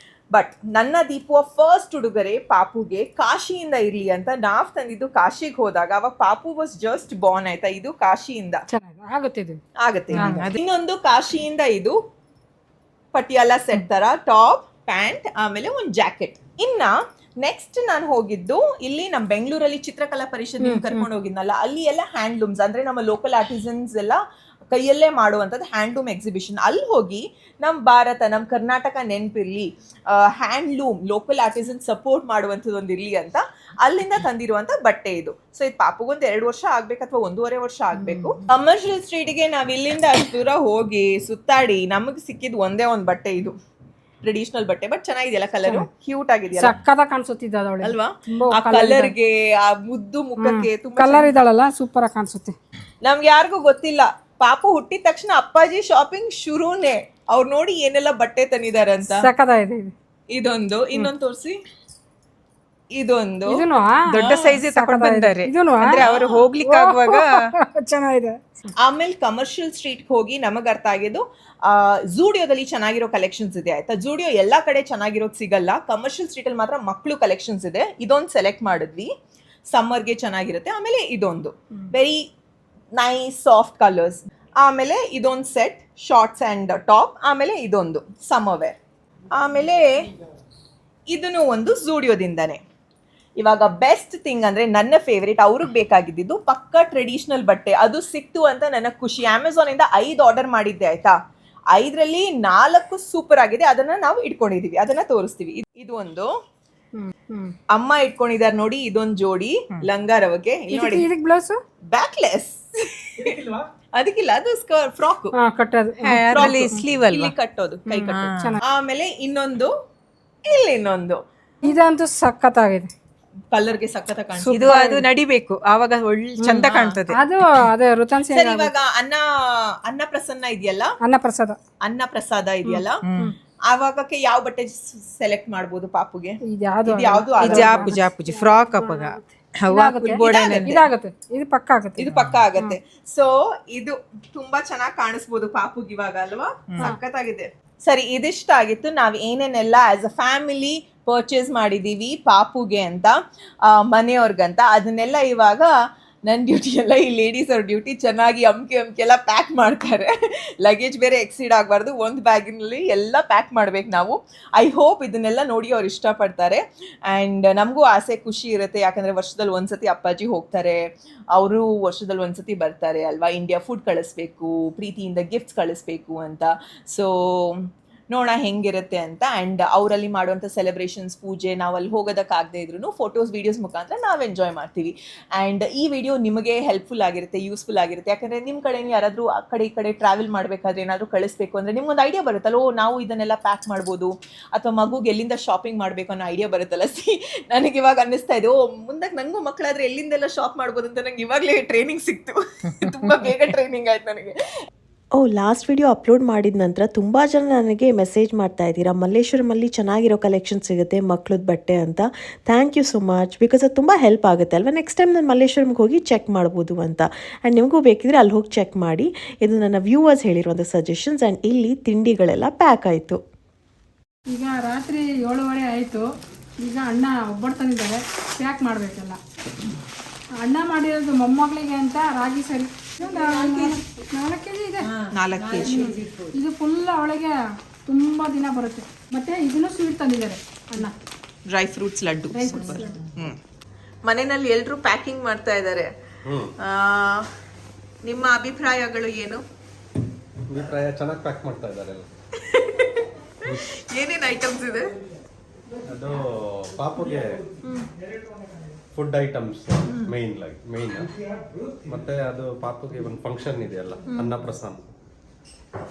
ಬಟ್ ನನ್ನ ದೀಪುವ ಫಸ್ಟ್ ಉಡುಗೊರೆ ಪಾಪುಗೆ ಕಾಶಿಯಿಂದ ಇರಲಿ ಅಂತ ನಾವು ತಂದಿದ್ದು. ಕಾಶಿಗೆ ಹೋದಾಗ ಅವಾಗ ಪಾಪು ವಾಸ್ ಜಸ್ಟ್ ಬಾರ್ನ್ ಆಯ್ತಾ. ಇದು ಕಾಶಿಯಿಂದ ಆಗುತ್ತೆ. ಇನ್ನೊಂದು ಕಾಶಿಯಿಂದ ಇದು ಪಟಿಯಾಲ ಸೆಟ್ ತರ, ಟಾಪ್ ಪ್ಯಾಂಟ್, ಆಮೇಲೆ ಒಂದು ಜಾಕೆಟ್. ಇನ್ನ ನೆಕ್ಸ್ಟ್ ನಾನು ಹೋಗಿದ್ದು ಇಲ್ಲಿ ನಮ್ಮ ಬೆಂಗಳೂರಲ್ಲಿ ಚಿತ್ರಕಲಾ ಪರಿಷತ್ ಕರ್ಕೊಂಡು ಹೋಗಿದ್ನಲ್ಲ, ಅಲ್ಲಿ ಎಲ್ಲ ಹ್ಯಾಂಡ್ಲೂಮ್ಸ್, ಅಂದ್ರೆ ನಮ್ಮ ಲೋಕಲ್ ಆರ್ಟಿಸನ್ಸ್ ಎಲ್ಲ ಕೈಯಲ್ಲೇ ಮಾಡುವಂಥದ್ದು ಹ್ಯಾಂಡ್ಲೂಮ್ ಎಕ್ಸಿಬಿಷನ್. ಅಲ್ಲಿ ಹೋಗಿ ನಮ್ಮ ಭಾರತ, ನಮ್ಮ ಕರ್ನಾಟಕ ನೆನಪಿರ್ಲಿ, ಹ್ಯಾಂಡ್ಲೂಮ್ ಲೋಕಲ್ ಆರ್ಟಿಸನ್ ಸಪೋರ್ಟ್ ಮಾಡುವಂಥದ್ದು ಒಂದು ಇರಲಿ ಅಂತ ಅಲ್ಲಿಂದ ತಂದಿರುವಂಥ ಬಟ್ಟೆ ಇದು. ಸೊ ಇದು ಪಾಪುಗೊಂದು 2 ವರ್ಷ ಆಗ್ಬೇಕು ಅಥವಾ 1.5 ವರ್ಷ ಆಗಬೇಕು. ಕಮರ್ಷಿಯಲ್ ಸ್ಟ್ರೀಟ್ಗೆ ನಾವು ಇಲ್ಲಿಂದ ಅಷ್ಟು ದೂರ ಹೋಗಿ ಸುತ್ತಾಡಿ ನಮಗೆ ಸಿಕ್ಕಿದ್ದು ಒಂದೇ ಒಂದು ಬಟ್ಟೆ, ಇದು ಟ್ರೆಡಿಷನಲ್ ಬಟ್ಟೆ. ಬಟ್ ಚೆನ್ನಾಗಿದೆಯಲ್ಲ, ಕಲರ್ ಕ್ಯೂಟ್ ಆಗಿದೆಯಲ್ಲ, ಸಕ್ಕತ್ತಾಗಿ ಕಾಣಿಸುತ್ತಿದ್ದ ಅಲ್ವಾ. ಆ ಕಲರ್ಗೆ, ಆ ಮುದ್ದು ಮುಖಕ್ಕೆ ತುಂಬಾ ಕಲರ್ ಇದಾಳಲ್ಲ, ಸೂಪರ್ ಆಗಿ ಕಾಣಿಸುತ್ತೆ. ನಮ್ಗೆ ಯಾರಿಗೂ ಗೊತ್ತಿಲ್ಲ, ಪಾಪು ಹುಟ್ಟಿದ ತಕ್ಷಣ ಅಪ್ಪಾಜಿ ಶಾಪಿಂಗ್ ಶುರುನೇ. ಅವ್ರು ನೋಡಿ ಏನೆಲ್ಲ ಬಟ್ಟೆ ತಂದಿದ್ದಾರೆ ಅಂತ. ಸಕ್ಕತ್ತಾಗಿದೆ. ಇದೊಂದು ಇನ್ನೊಂದು ತೋರಿಸಿ. ಇದೊಂದು ಇದನ್ನು ದೊಡ್ಡ ಸೈಜ್ ತಗೊಂಡ್ ಬಂದಾರೆ ಇದೂನು? ಅಂದ್ರೆ ಅವರು ಹೋಗ್ಲಿಕ್ಕೆ ಆಗುವಾಗ ಚೆನ್ನಾಗಿದೆ. ಆಮೇಲೆ ಕಮರ್ಷಿಯಲ್ ಸ್ಟ್ರೀಟ್ಗೆ ಹೋಗಿ ನಮಗೆ ಅರ್ಥ ಆಗಿದ್ದು ಝೂಡಿಯೋದಲ್ಲಿ ಚೆನ್ನಾಗಿರೋ ಕಲೆಕ್ಷನ್ಸ್ ಇದೆ ಆಯ್ತಾ. ಝೂಡಿಯೋ ಎಲ್ಲ ಕಡೆ ಚೆನ್ನಾಗಿರೋದು ಸಿಗಲ್ಲ, ಕಮರ್ಷಿಯಲ್ ಸ್ಟ್ರೀಟಲ್ಲಿ ಮಾತ್ರ ಮಕ್ಕಳು ಕಲೆಕ್ಷನ್ಸ್ ಇದೆ. ಇದೊಂದು ಸೆಲೆಕ್ಟ್ ಮಾಡಿದ್ವಿ, ಸಮ್ಮರ್ಗೆ ಚೆನ್ನಾಗಿರುತ್ತೆ. ಆಮೇಲೆ ಇದೊಂದು ವೆರಿ ನೈಸ್ ಸಾಫ್ಟ್ ಕಲರ್ಸ್. ಆಮೇಲೆ ಇದೊಂದು ಸೆಟ್ ಶಾರ್ಟ್ಸ್ ಆ್ಯಂಡ್ ಟಾಪ್. ಆಮೇಲೆ ಇದೊಂದು ಸಮ್ಮರ್ ವೇರ್. ಆಮೇಲೆ ಇದನ್ನು ಒಂದು ಝೂಡಿಯೋದಿಂದಾನೆ. ಇವಾಗ ಬೆಸ್ಟ್ ಥಿಂಗ್ ಅಂದರೆ ನನ್ನ ಫೇವ್ರೇಟ್, ಅವ್ರಿಗೆ ಬೇಕಾಗಿದ್ದು ಪಕ್ಕ ಟ್ರೆಡಿಷ್ನಲ್ ಬಟ್ಟೆ. ಅದು ಸಿಕ್ತು ಅಂತ ನನಗೆ ಖುಷಿ. ಅಮೆಝಾನಿಂದ 5 ಆರ್ಡರ್ ಮಾಡಿದ್ದೆ ಆಯ್ತಾ. 5ರಲ್ಲಿ 4 ಸೂಪರ್ ಆಗಿದೆ. ಅದನ್ನ ನಾವು ಇಟ್ಕೊಂಡಿದೀವಿ, ಅದನ್ನ ತೋರಿಸ್ತೀವಿ. ಇದು ಒಂದು ಅಮ್ಮ ಇಟ್ಕೊಂಡಿದ್ದಾರೆ ನೋಡಿ, ಇದೊಂದು ಜೋಡಿ ಲಂಗ ರವಕ್ಕೆ ನೋಡಿ, ಇದಕ್ಕೆ ಬ್ಲೌಸ್ ಬ್ಯಾಕ್ಲೆಸ್ ಅದಕ್ಕಿಲ್ಲ, ಅದು ಫ್ರಾಕ್ ಕಟ್ಟೋದು. ಅದರಲ್ಲಿ ಸ್ಲೀವ್ ಇಲ್ಲಿ ಕಟ್ಟೋದು, ಕೈ ಕಟ್ಟೋದು. ಆಮೇಲೆ ಇನ್ನೊಂದು ಇಲ್ಲಿ ಇನ್ನೊಂದು, ಇದಂತೂ ಸಖತ್ತಾಗಿದೆ. ಕಲರ್ಗೆ ಸಖತ್ ಕಾಣಿಸ್ತು. ಇದು ಅದು ನಡಿಬೇಕು, ಆವಾಗ ಒಳ್ಳೆ ಚಂದ ಕಾಣ್ತದೆ. ಅದು ಅದೇ ಋತನ್ ಸರಿ, ಇವಾಗ ಅನ್ನ ಪ್ರಸನ್ನ ಇದೆಯಲ್ಲ, ಅನ್ನ ಪ್ರಸಾದ ಇದೆಯಲ್ಲ, ಆವಾಗಕ್ಕೆ ಯಾವ ಬಟ್ಟೆ ಸೆಲೆಕ್ಟ್ ಮಾಡ್ಬೋದು ಪಾಪುಗೆ? ಜಾಪು ಜಾಪುಜಿ ಫ್ರಾಕ್ ಅಪ್ಪಗ ಇದಾಗುತ್ತೆ, ಇದು ಪಕ್ಕ ಆಗುತ್ತೆ, ಇದು ಪಕ್ಕ ಆಗತ್ತೆ. ಸೊ ಇದು ತುಂಬಾ ಚೆನ್ನಾಗಿ ಕಾಣಿಸ್ಬೋದು ಪಾಪುಗೆ ಇವಾಗ ಅಲ್ವಾ, ಸಖತ್ತಾಗಿದೆ. ಸರಿ, ಇದಿಷ್ಟ ಆಗಿತ್ತು ನಾವ್ ಏನೇನೆಲ್ಲ ಆಸ್ ಅ ಫ್ಯಾಮಿಲಿ ಪರ್ಚೇಸ್ ಮಾಡಿದೀವಿ ಪಾಪುಗೆ ಅಂತ, ಮನೆಯವ್ರಿಗಂತ. ಅದನ್ನೆಲ್ಲ ಇವಾಗ ನನ್ನ ಡ್ಯೂಟಿ ಎಲ್ಲ, ಈ ಲೇಡೀಸ್ ಅವ್ರ ಡ್ಯೂಟಿ ಚೆನ್ನಾಗಿ ಅಮ್ಕೆ ಎಲ್ಲ ಪ್ಯಾಕ್ ಮಾಡ್ತಾರೆ. ಲಗೇಜ್ ಬೇರೆ ಎಕ್ಸೀಡ್ ಆಗಬಾರ್ದು, ಒಂದು ಬ್ಯಾಗಿನಲ್ಲಿ ಎಲ್ಲ ಪ್ಯಾಕ್ ಮಾಡ್ಬೇಕು ನಾವು. ಐ ಹೋಪ್ ಇದನ್ನೆಲ್ಲ ನೋಡಿ ಅವ್ರು ಇಷ್ಟಪಡ್ತಾರೆ. ಆ್ಯಂಡ್ ನಮಗೂ ಆಸೆ ಖುಷಿ ಇರುತ್ತೆ, ಯಾಕಂದರೆ ವರ್ಷದಲ್ಲಿ ಒಂದ್ಸತಿ ಅಪ್ಪಾಜಿ ಹೋಗ್ತಾರೆ, ಅವರು ವರ್ಷದಲ್ಲಿ ಒಂದ್ಸತಿ ಬರ್ತಾರೆ ಅಲ್ವಾ. ಇಂಡಿಯಾ ಫುಡ್ ಕಳಿಸ್ಬೇಕು, ಪ್ರೀತಿಯಿಂದ ಗಿಫ್ಟ್ಸ್ ಕಳಿಸ್ಬೇಕು ಅಂತ. ಸೊ ನೋಡೋಣ ಹೆಂಗಿರುತ್ತೆ ಅಂತ. ಆ್ಯಂಡ್ ಅವರಲ್ಲಿ ಮಾಡುವಂಥ ಸೆಲೆಬ್ರೇಷನ್ಸ್, ಪೂಜೆ, ನಾವು ಅಲ್ಲಿ ಹೋಗೋದಕ್ಕಾಗದೇ ಇದ್ರೂ ಫೋಟೋಸ್ ವೀಡಿಯೋಸ್ ಮುಖಾಂತರ ನಾವು ಎಂಜಾಯ್ ಮಾಡ್ತೀವಿ. ಆ್ಯಂಡ್ ಈ ವಿಡಿಯೋ ನಿಮಗೆ ಹೆಲ್ಪ್ಫುಲ್ ಆಗಿರುತ್ತೆ, ಯೂಸ್ಫುಲ್ ಆಗಿರುತ್ತೆ. ಯಾಕಂದರೆ ನಿಮ್ಮ ಕಡೆಯಿಂದ ಯಾರಾದರೂ ಆ ಕಡೆ ಈ ಕಡೆ ಟ್ರಾವೆಲ್ ಮಾಡಬೇಕಾದ್ರೆ ಏನಾದರೂ ಕಳಿಸ್ಬೇಕು ಅಂದರೆ ನಿಮ್ಗೊಂದು ಐಡಿಯಾ ಬರುತ್ತಲ್ಲ, ಓ ನಾವು ಇದನ್ನೆಲ್ಲ ಪ್ಯಾಕ್ ಮಾಡ್ಬೋದು, ಅಥವಾ ಮಗುಗೆ ಎಲ್ಲಿಂದ ಶಾಪಿಂಗ್ ಮಾಡಬೇಕು ಅನ್ನೋ ಐಡಿಯಾ ಬರುತ್ತಲ್ಲ. ನನಗೆ ಇವಾಗ ಅನ್ನಿಸ್ತಾ ಇದೆ, ಓ ಮುಂದಕ್ಕೆ ನನಗೂ ಮಕ್ಕಳಾದರೆ ಎಲ್ಲಿಂದೆಲ್ಲ ಶಾಪ್ ಮಾಡ್ಬೋದು ಅಂತ ನಂಗೆ ಇವಾಗಲೇ ಟ್ರೈನಿಂಗ್ ಸಿಕ್ತು. ತುಂಬ ಬೇಗ ಟ್ರೈನಿಂಗ್ ಆಯ್ತು ನನಗೆ. ಲಾಸ್ಟ್ ವಿಡಿಯೋ ಅಪ್ಲೋಡ್ ಮಾಡಿದ ನಂತರ ತುಂಬ ಜನ ನನಗೆ ಮೆಸೇಜ್ ಮಾಡ್ತಾ ಇದ್ದೀರಾ, ಮಲ್ಲೇಶ್ವರಮಲ್ಲಿ ಚೆನ್ನಾಗಿರೋ ಕಲೆಕ್ಷನ್ ಸಿಗುತ್ತೆ ಮಕ್ಳದ ಬಟ್ಟೆ ಅಂತ. Thank you so much, because ಅದು ತುಂಬ ಹೆಲ್ಪ್ ಆಗುತ್ತೆ ಅಲ್ವಾ. ನೆಕ್ಸ್ಟ್ ಟೈಮ್ ನಾನು ಮಲ್ಲೇಶ್ವರಮ್ಗೆ ಹೋಗಿ ಚೆಕ್ ಮಾಡ್ಬೋದು ಅಂತ. ಆ್ಯಂಡ್ ನಿಮಗೂ ಬೇಕಿದ್ರೆ ಅಲ್ಲಿ ಹೋಗಿ ಚೆಕ್ ಮಾಡಿ. ಇದು ನನ್ನ ವ್ಯೂವರ್ಸ್ ಹೇಳಿರುವಂಥ ಸಜೆಷನ್ಸ್. ಆ್ಯಂಡ್ ಇಲ್ಲಿ ತಿಂಡಿಗಳೆಲ್ಲ ಪ್ಯಾಕ್ ಆಯಿತು. ಈಗ ರಾತ್ರಿ 7:30 ಆಯಿತು. ಈಗ ಅಣ್ಣ ಒಬ್ಬಟ್ಟು ತಂದಿದ್ದಾರೆ, ಪ್ಯಾಕ್ ಮಾಡಬೇಕಲ್ಲ. ಅಣ್ಣ ಮಾಡಿರೋದು ಮೊಮ್ಮಗಳಿಗೆ ಅಂತ ರಾಗಿ ಸರಿ 4 kg ಇದೆ. 4 kg ಇದು ಫುಲ್ ಅವಳಿಗೆ ತುಂಬ ದಿನ ಬರುತ್ತೆ. ಮತ್ತೆ ಇದನ್ನು ಸ್ವೀಟ್ ತಂದಿದ್ದಾರೆ ಅಣ್ಣ, ಡ್ರೈ ಫ್ರೂಟ್ಸ್ ಲಡ್ಡು. ಮನೆಯಲ್ಲಿ ಎಲ್ಲರೂ ಪ್ಯಾಕಿಂಗ್ ಮಾಡ್ತಾ ಇದ್ದಾರೆ. ನಿಮ್ಮ ಅಭಿಪ್ರಾಯಗಳು ಏನು? ಅಭಿಪ್ರಾಯ ಚೆನ್ನಾಗಿ ಪ್ಯಾಕ್ ಮಾಡ್ತಾ ಇದ್ದಾರೆ. ಏನೇನು ಐಟಮ್ಸ್ ಇದೆ? ಅದು ಪಾಪುಗೆ ಫುಡ್ ಐಟಮ್ಸ್ ಮೇನ್ ಮತ್ತೆ ಅದು ಪಾಪುಗೆ ಒಂದು ಫಂಕ್ಷನ್ ಇದೆಯಲ್ಲ, ಅನ್ನಪ್ರಸನ್ನ,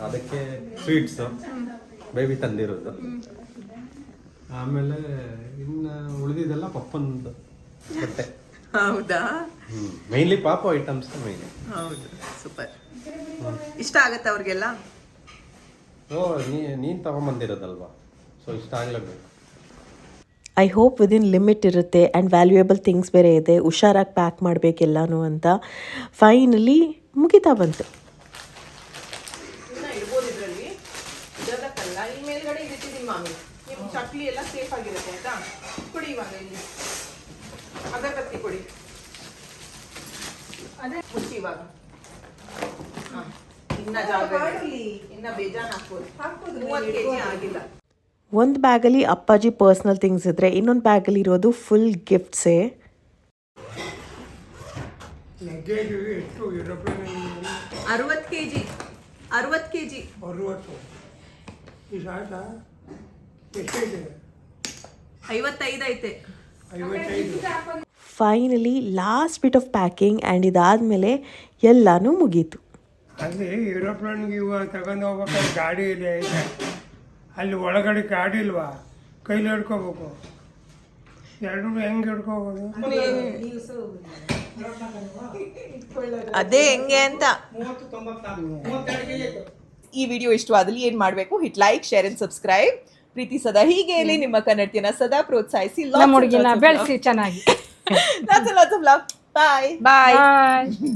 ಅದಕ್ಕೆ ಸ್ವೀಟ್ಸ್ ಬೇಬಿ ತಂದಿರೋದು. ಆಮೇಲೆ ಇನ್ನು ಉಳಿದಿದ್ದೆಲ್ಲ ಪಪ್ಪಂದು ಬಟ್ಟೆ. ಹೌದಾ? ಮೇನ್ಲಿ ಪಾಪು ಐಟಮ್ಸ್ ಮೇನ್. ಹೌದು, ಸೂಪರ್. ಇಷ್ಟ ಆಗತ್ತೆ ಅವ್ರಿಗೆಲ್ಲ? ಓ ನೀನು ತಗೊಂಬಂದಿರೋದಲ್ವಾ, ಸೊ ಇಷ್ಟ ಆಗ್ಲೇಬೇಕು. ಐ ಹೋಪ್ ವಿದಿನ್ ಲಿಮಿಟ್ ಇರುತ್ತೆ. ಆ್ಯಂಡ್ ವ್ಯಾಲ್ಯೂಯೇಬಲ್ ಥಿಂಗ್ಸ್ ಬೇರೆ ಇದೆ, ಹುಷಾರಾಗಿ ಪ್ಯಾಕ್ ಮಾಡಬೇಕೆಲ್ಲನೂ ಅಂತ. ಫೈನಲಿ ಮುಗಿತಾ ಬಂತು. ಇರ್ಬೋದು ಇದರಲ್ಲಿ, ಇದಕ್ಕಲ್ಲ ಈ ಮೇಲ್ಗಡೆ ಇರ್ತಿದ್ದೀನಿ ಮಾಮಿ. ನಿಮ್ಮ ಚಕ್ಲಿ ಎಲ್ಲ ಸೇಫ್ ಆಗಿರುತ್ತೆ ಆಯ್ತಾ. ಕೊಡಿ ಇವಾಗ ಇಲ್ಲಿ ಅಗರಬತ್ತಿ ಕೊಡಿ, ಅದೇ ಮುಚ್ಚಿ ಇವಾಗ. ಇನ್ನ ಜಾಗ, ಇನ್ನ ಬೇಜಾನ್ ಹಾಕ್ಬೋದು. 30 kg ಆಗಿಲ್ಲ. ಒಂದು ಬ್ಯಾಗಲ್ಲಿ ಅಪ್ಪಾಜಿ ಪರ್ಸ್ನಲ್ ಥಿಂಗ್ಸ್ ಇದ್ದರೆ ಇನ್ನೊಂದು ಬ್ಯಾಗಲ್ಲಿ ಇರೋದು ಫುಲ್ ಗಿಫ್ಟ್ಸೇ. ಲಗೇಜ್ ಎಷ್ಟು 60 kg. 60 ಈಗ ಎಷ್ಟಿದೆ? 55 ಐತೆ. 55. Finally last bit of packing. And ಇದಾದಮೇಲೆ ಎಲ್ಲನೂ ಮುಗೀತು. ಅಲ್ಲಿ ಏರೋಪ್ಲೇನ್ಗೆ ಇವಾಗ ತಗೊಂಡು ಹೋಗ್ಬೇಕಾದ್ರೆ ಗಾಡಿ ಇದೆ ಐತೆ, ಅಲ್ಲಿ ಒಳಗಡೆ ಗಾಡಿ ಇಲ್ವಾ, ಕೈಲಿ ಹಿಡ್ಕೋಬೇಕು. ಎರಡು ಹೆಂಗೆ ಹಿಡ್ಕೋಬೋದು? ಅದೇ ಹೆಂಗೆ ಅಂತ. ಈ ವಿಡಿಯೋ ಇಷ್ಟವಾದಲ್ಲಿ ಏನು ಮಾಡಬೇಕು? Hit like, share and subscribe. ಪ್ರೀತಿ ಸದಾ ಹೀಗೆ ಇರಲಿ. ನಿಮ್ಮ ಕನ್ನಡತಿಯನ್ನ ಸದಾ ಪ್ರೋತ್ಸಾಹಿಸಿ. ನಮ್ಮ ಹುಡುಗಿನ ಬೆಳೆಸಿ ಚೆನ್ನಾಗಿ. ಬಾಯ್. ಬಾಯ್. ಬಾಯ್.